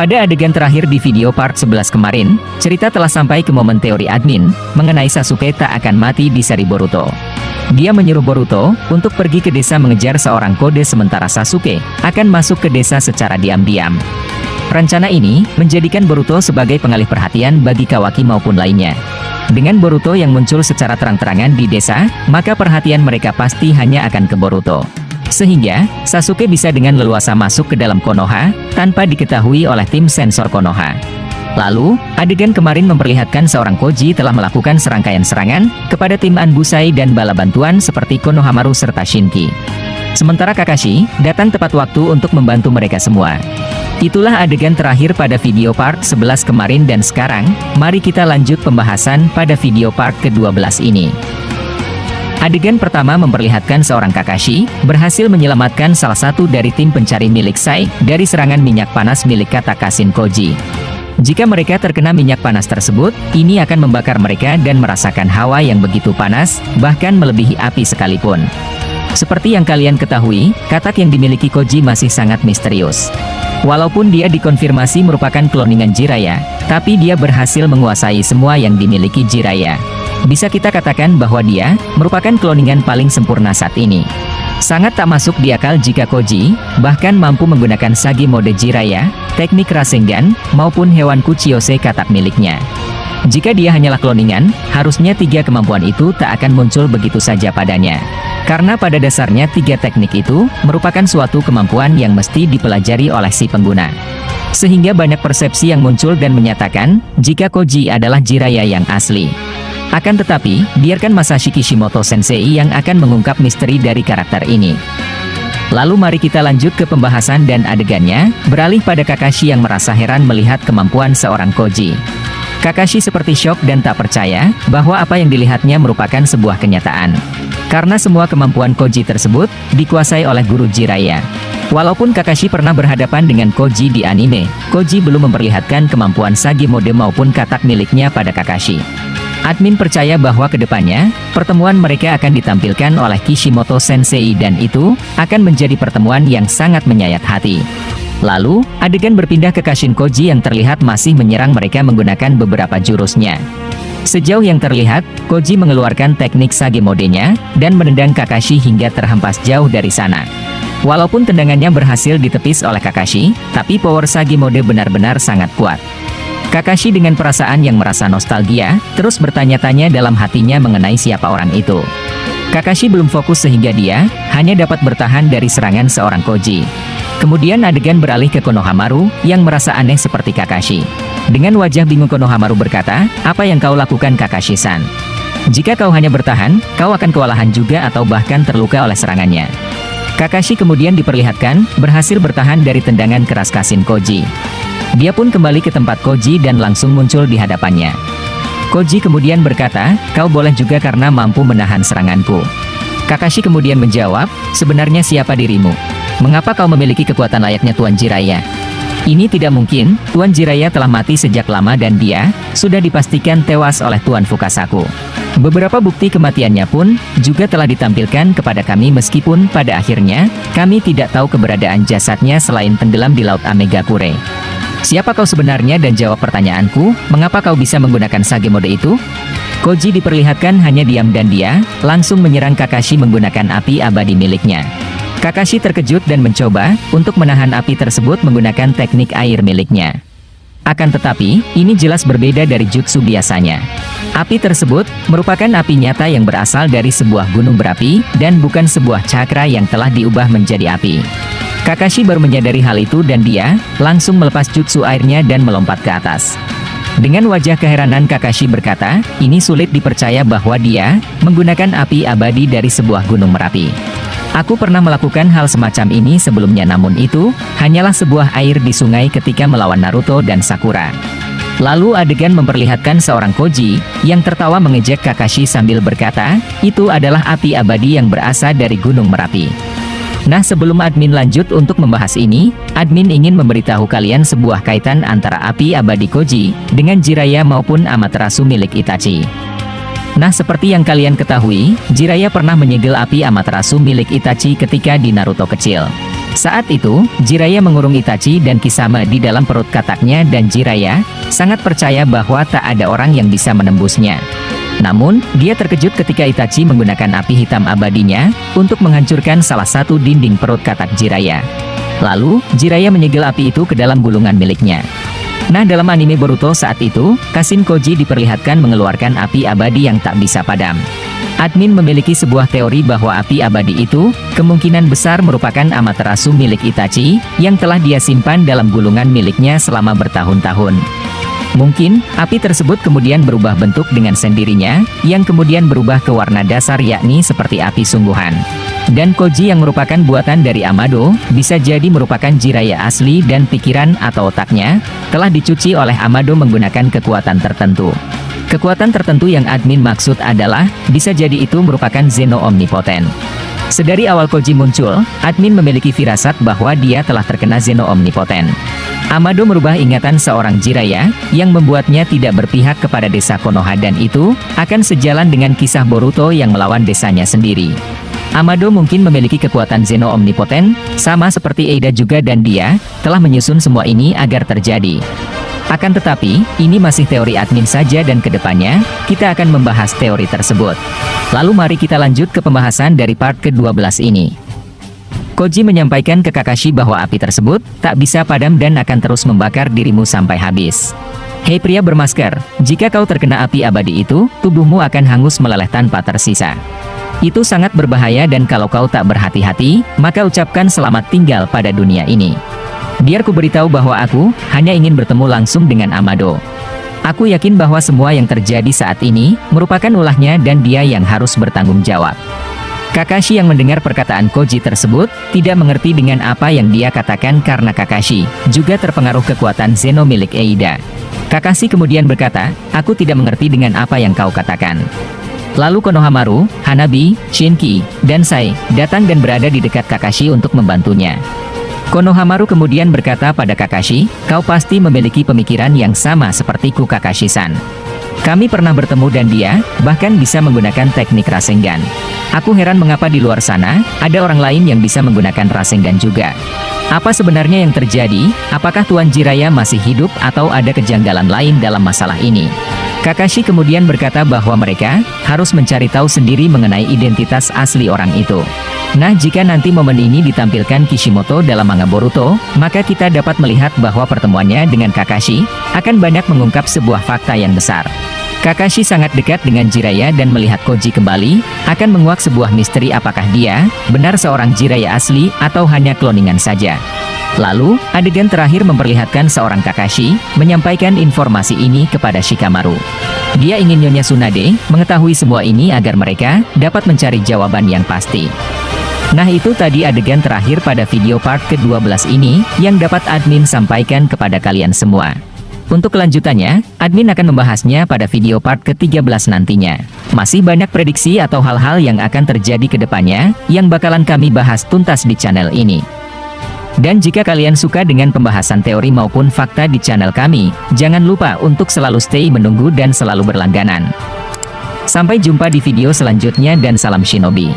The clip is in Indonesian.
Pada adegan terakhir di video part 11 kemarin, cerita telah sampai ke momen teori admin mengenai Sasuke tak akan mati di seri Boruto. Dia menyuruh Boruto untuk pergi ke desa mengejar seorang kode sementara Sasuke akan masuk ke desa secara diam-diam. Rencana ini menjadikan Boruto sebagai pengalih perhatian bagi Kawaki maupun lainnya. Dengan Boruto yang muncul secara terang-terangan di desa, maka perhatian mereka pasti hanya akan ke Boruto. Sehingga, Sasuke bisa dengan leluasa masuk ke dalam Konoha, tanpa diketahui oleh tim sensor Konoha. Lalu, adegan kemarin memperlihatkan seorang Koji telah melakukan serangkaian serangan kepada tim Anbusai dan bala bantuan seperti Konohamaru serta Shinki. Sementara Kakashi datang tepat waktu untuk membantu mereka semua. Itulah adegan terakhir pada video part 11 kemarin dan sekarang, mari kita lanjut pembahasan pada video part ke-12 ini. Adegan pertama memperlihatkan seorang Kakashi berhasil menyelamatkan salah satu dari tim pencari milik Sai dari serangan minyak panas milik Kataka Shinkoji. Jika mereka terkena minyak panas tersebut, ini akan membakar mereka dan merasakan hawa yang begitu panas, bahkan melebihi api sekalipun. Seperti yang kalian ketahui, katak yang dimiliki Koji masih sangat misterius. Walaupun dia dikonfirmasi merupakan kloningan Jiraiya, tapi dia berhasil menguasai semua yang dimiliki Jiraiya. Bisa kita katakan bahwa dia merupakan kloningan paling sempurna saat ini. Sangat tak masuk di akal jika Koji bahkan mampu menggunakan Sage mode Jiraiya, teknik Rasengan, maupun hewan Kuchiyose katak miliknya. Jika dia hanyalah kloningan, harusnya 3 kemampuan itu tak akan muncul begitu saja padanya. Karena pada dasarnya 3 teknik itu merupakan suatu kemampuan yang mesti dipelajari oleh si pengguna. Sehingga banyak persepsi yang muncul dan menyatakan jika Koji adalah Jiraiya yang asli. Akan tetapi, biarkan Masashi Kishimoto Sensei yang akan mengungkap misteri dari karakter ini. Lalu mari kita lanjut ke pembahasan dan adegannya, beralih pada Kakashi yang merasa heran melihat kemampuan seorang Koji. Kakashi seperti syok dan tak percaya bahwa apa yang dilihatnya merupakan sebuah kenyataan. Karena semua kemampuan Koji tersebut dikuasai oleh guru Jiraiya. Walaupun Kakashi pernah berhadapan dengan Koji di anime, Koji belum memperlihatkan kemampuan Sage mode maupun katak miliknya pada Kakashi. Admin percaya bahwa kedepannya, pertemuan mereka akan ditampilkan oleh Kishimoto Sensei dan itu akan menjadi pertemuan yang sangat menyayat hati. Lalu, adegan berpindah ke Kashin Koji yang terlihat masih menyerang mereka menggunakan beberapa jurusnya. Sejauh yang terlihat, Koji mengeluarkan teknik Sage modenya dan menendang Kakashi hingga terhempas jauh dari sana. Walaupun tendangannya berhasil ditepis oleh Kakashi, tapi power Sage mode benar-benar sangat kuat. Kakashi dengan perasaan yang merasa nostalgia, terus bertanya-tanya dalam hatinya mengenai siapa orang itu. Kakashi belum fokus sehingga dia hanya dapat bertahan dari serangan seorang Koji. Kemudian adegan beralih ke Konohamaru yang merasa aneh seperti Kakashi. Dengan wajah bingung Konohamaru berkata, "Apa yang kau lakukan Kakashi-san? Jika kau hanya bertahan, kau akan kewalahan juga atau bahkan terluka oleh serangannya." Kakashi kemudian diperlihatkan berhasil bertahan dari tendangan keras Kashin Koji. Dia pun kembali ke tempat Koji dan langsung muncul di hadapannya. Koji kemudian berkata, "Kau boleh juga karena mampu menahan seranganku." Kakashi kemudian menjawab, "Sebenarnya siapa dirimu? Mengapa kau memiliki kekuatan layaknya Tuan Jiraiya?" Ini tidak mungkin, Tuan Jiraiya telah mati sejak lama dan dia sudah dipastikan tewas oleh Tuan Fukasaku. Beberapa bukti kematiannya pun juga telah ditampilkan kepada kami meskipun pada akhirnya kami tidak tahu keberadaan jasadnya selain tenggelam di Laut Amegakure. Siapa kau sebenarnya dan jawab pertanyaanku, mengapa kau bisa menggunakan Sage mode itu? Koji diperlihatkan hanya diam dan dia langsung menyerang Kakashi menggunakan api abadi miliknya. Kakashi terkejut dan mencoba untuk menahan api tersebut menggunakan teknik air miliknya. Akan tetapi, ini jelas berbeda dari jutsu biasanya. Api tersebut merupakan api nyata yang berasal dari sebuah gunung berapi dan bukan sebuah cakra yang telah diubah menjadi api. Kakashi baru menyadari hal itu dan dia langsung melepas jutsu airnya dan melompat ke atas. Dengan wajah keheranan Kakashi berkata, ini sulit dipercaya bahwa dia menggunakan api abadi dari sebuah gunung merapi. Aku pernah melakukan hal semacam ini sebelumnya namun itu hanyalah sebuah air di sungai ketika melawan Naruto dan Sakura. Lalu adegan memperlihatkan seorang Koji yang tertawa mengejek Kakashi sambil berkata, itu adalah api abadi yang berasal dari Gunung Merapi. Nah sebelum admin lanjut untuk membahas ini, admin ingin memberitahu kalian sebuah kaitan antara api abadi Koji dengan Jiraiya maupun Amaterasu milik Itachi. Nah seperti yang kalian ketahui, Jiraiya pernah menyegel api Amaterasu milik Itachi ketika di Naruto kecil. Saat itu, Jiraiya mengurung Itachi dan Kisame di dalam perut kataknya dan Jiraiya sangat percaya bahwa tak ada orang yang bisa menembusnya. Namun, dia terkejut ketika Itachi menggunakan api hitam abadinya untuk menghancurkan salah satu dinding perut katak Jiraiya. Lalu, Jiraiya menyegel api itu ke dalam gulungan miliknya. Nah, dalam anime Boruto saat itu, Kashin Koji diperlihatkan mengeluarkan api abadi yang tak bisa padam. Admin memiliki sebuah teori bahwa api abadi itu kemungkinan besar merupakan Amaterasu milik Itachi yang telah dia simpan dalam gulungan miliknya selama bertahun-tahun. Mungkin, api tersebut kemudian berubah bentuk dengan sendirinya, yang kemudian berubah ke warna dasar yakni seperti api sungguhan. Dan Koji yang merupakan buatan dari Amado, bisa jadi merupakan Jiraiya asli dan pikiran atau otaknya, telah dicuci oleh Amado menggunakan kekuatan tertentu. Kekuatan tertentu yang admin maksud adalah, bisa jadi itu merupakan Zeno Omnipoten. Sedari awal Koji muncul, admin memiliki firasat bahwa dia telah terkena Zeno Omnipoten. Amado merubah ingatan seorang Jiraiya, yang membuatnya tidak berpihak kepada desa Konoha dan itu, akan sejalan dengan kisah Boruto yang melawan desanya sendiri. Amado mungkin memiliki kekuatan Zeno Omnipoten, sama seperti Eida juga dan dia, telah menyusun semua ini agar terjadi. Akan tetapi, ini masih teori admin saja dan kedepannya, kita akan membahas teori tersebut. Lalu mari kita lanjut ke pembahasan dari part ke-12 ini. Koji menyampaikan ke Kakashi bahwa api tersebut tak bisa padam dan akan terus membakar dirimu sampai habis. Hei pria bermasker, jika kau terkena api abadi itu, tubuhmu akan hangus meleleh tanpa tersisa. Itu sangat berbahaya dan kalau kau tak berhati-hati, maka ucapkan selamat tinggal pada dunia ini. Biar ku beritahu bahwa aku hanya ingin bertemu langsung dengan Amado. Aku yakin bahwa semua yang terjadi saat ini merupakan ulahnya dan dia yang harus bertanggung jawab. Kakashi yang mendengar perkataan Koji tersebut tidak mengerti dengan apa yang dia katakan karena Kakashi juga terpengaruh kekuatan Zeno milik Eida. Kakashi kemudian berkata, aku tidak mengerti dengan apa yang kau katakan. Lalu Konohamaru, Hanabi, Shinki, dan Sai datang dan berada di dekat Kakashi untuk membantunya. Konohamaru kemudian berkata pada Kakashi, kau pasti memiliki pemikiran yang sama sepertiku Kakashi-san. Kami pernah bertemu dan dia, bahkan bisa menggunakan teknik Rasengan. Aku heran mengapa di luar sana, ada orang lain yang bisa menggunakan Rasengan juga. Apa sebenarnya yang terjadi? Apakah Tuan Jiraiya masih hidup atau ada kejanggalan lain dalam masalah ini? Kakashi kemudian berkata bahwa mereka harus mencari tahu sendiri mengenai identitas asli orang itu. Nah, jika nanti momen ini ditampilkan Kishimoto dalam manga Boruto, maka kita dapat melihat bahwa pertemuannya dengan Kakashi akan banyak mengungkap sebuah fakta yang besar. Kakashi sangat dekat dengan Jiraiya dan melihat Koji kembali, akan menguak sebuah misteri apakah dia benar seorang Jiraiya asli atau hanya kloningan saja. Lalu, adegan terakhir memperlihatkan seorang Kakashi menyampaikan informasi ini kepada Shikamaru. Dia ingin Nyonya Tsunade mengetahui semua ini agar mereka dapat mencari jawaban yang pasti. Nah, itu tadi adegan terakhir pada video part ke-12 ini yang dapat admin sampaikan kepada kalian semua. Untuk kelanjutannya, admin akan membahasnya pada video part ke-13 nantinya. Masih banyak prediksi atau hal-hal yang akan terjadi ke depannya yang bakalan kami bahas tuntas di channel ini. Dan jika kalian suka dengan pembahasan teori maupun fakta di channel kami, jangan lupa untuk selalu stay menunggu dan selalu berlangganan. Sampai jumpa di video selanjutnya dan salam Shinobi.